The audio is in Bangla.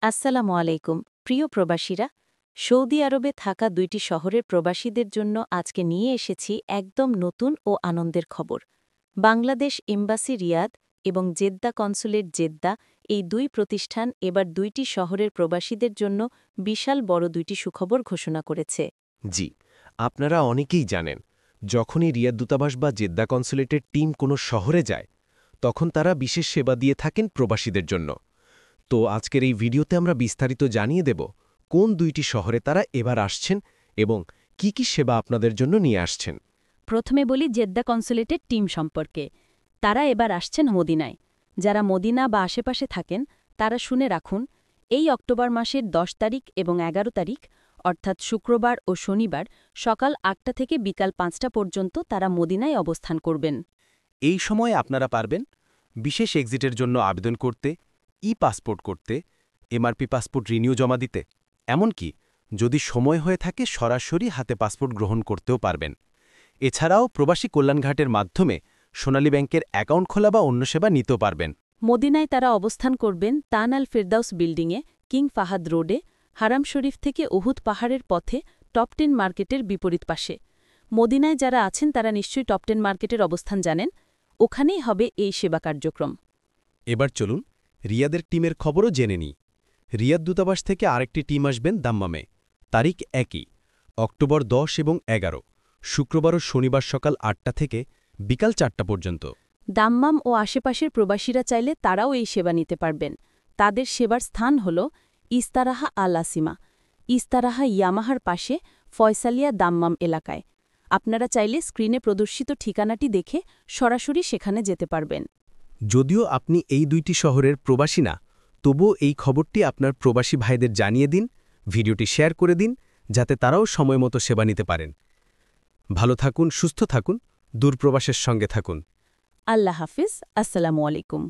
আসসালামু আলাইকুম প্রিয় প্রবাসীরা। সৌদি আরবে থাকা দুইটি শহরের প্রবাসীদের জন্য আজকে নিয়ে এসেছি একদম নতুন ও আনন্দের খবর। বাংলাদেশ এম্বাসি রিয়াদ এবং জেদ্দা কনসুলেট জেদ্দা এই দুই প্রতিষ্ঠান এবার দুইটি শহরের প্রবাসীদের জন্য বিশাল বড় দুইটি সুখবর ঘোষণা করেছে। জি, আপনারা অনেকেই জানেন, যখনই রিয়াদ দূতাবাস বা জেদ্দা কনসুলেটের টিম কোনো শহরে যায়, তখন তারা বিশেষ সেবা দিয়ে থাকেন প্রবাসীদের জন্য। তো আজকের এই ভিডিওতে আমরা বিস্তারিত জানিয়ে দেব কোন দুইটি শহরে তারা এবার আসছেন এবং কি কি সেবা আপনাদের জন্য নিয়ে আসছেন। প্রথমে বলি জেদ্দা কনসুলেটের টিম সম্পর্কে। তারা এবার আসছেন মদিনায়। যারা মদিনা বা আশেপাশে থাকেন তারা শুনে রাখুন, এই অক্টোবর মাসের ১০ তারিখ এবং ১১ তারিখ অর্থাৎ শুক্রবার ও শনিবার সকাল ৮টা থেকে বিকাল ৫টা পর্যন্ত তারা মদিনায় অবস্থান করবেন। এই সময় আপনারা পারবেন বিশেষ এক্সিটের জন্য আবেদন করতে, পাসপোর্ট করতে, এমআরপি পাসপোর্ট রিনিউ জমা দিতে, এমনকি যদি সময় হয়ে থাকে সরাসরি হাতে পাসপোর্ট গ্রহণ করতেও পারবেন। এছাড়াও প্রবাসী কল্যাণঘাটের মাধ্যমে সোনালী ব্যাংকের অ্যাকাউন্ট খোলা বা অন্য সেবা নিতেও পারবেন। মদিনায় তারা অবস্থান করবেন তান আল ফেরদাউস বিল্ডিংয়ে, কিং ফাহাদ রোডে, হারাম শরীফ থেকে উহুদ পাহাড়ের পথে টপ 10 মার্কেটের বিপরীত পাশে। মদিনায় যারা আছেন তারা নিশ্চয়ই টপ 10 মার্কেটের অবস্থান জানেন, ওখানেই হবে এই সেবা কার্যক্রম। এবার চলুন রিয়াদের টিমের খবরও জেনে নিই। রিয়াদ দূতাবাস থেকে আরেকটি টিম আসবেন দাম্মামে। তারিখ একই, অক্টোবর ১০ এবং ১১, শুক্রবার ও শনিবার সকাল ৮টা থেকে বিকাল ৪টা পর্যন্ত। দাম্মাম ও আশেপাশের প্রবাসীরা চাইলে তারাও এই সেবা নিতে পারবেন। তাদের সেবার স্থান হল ইস্তারাহা আল আসিমা, ইস্তারাহা ইয়ামাহার পাশে ফয়সালিয়া দাম্মাম এলাকায়। আপনারা চাইলে স্ক্রিনে প্রদর্শিত ঠিকানাটি দেখে সরাসরি সেখানে যেতে পারবেন। যদিও আপনি এই দুইটি শহরের প্রবাসী না, তবুও এই খবরটি আপনার প্রবাসী ভাইদের জানিয়ে দিন, ভিডিওটি শেয়ার করে দিন, যাতে তারাও সময়মতো সেবা নিতে পারেন। ভালো থাকুন, সুস্থ থাকুন, দূরপ্রবাসের সঙ্গে থাকুন। আল্লাহ হাফিজ, আসসালামু আলাইকুম।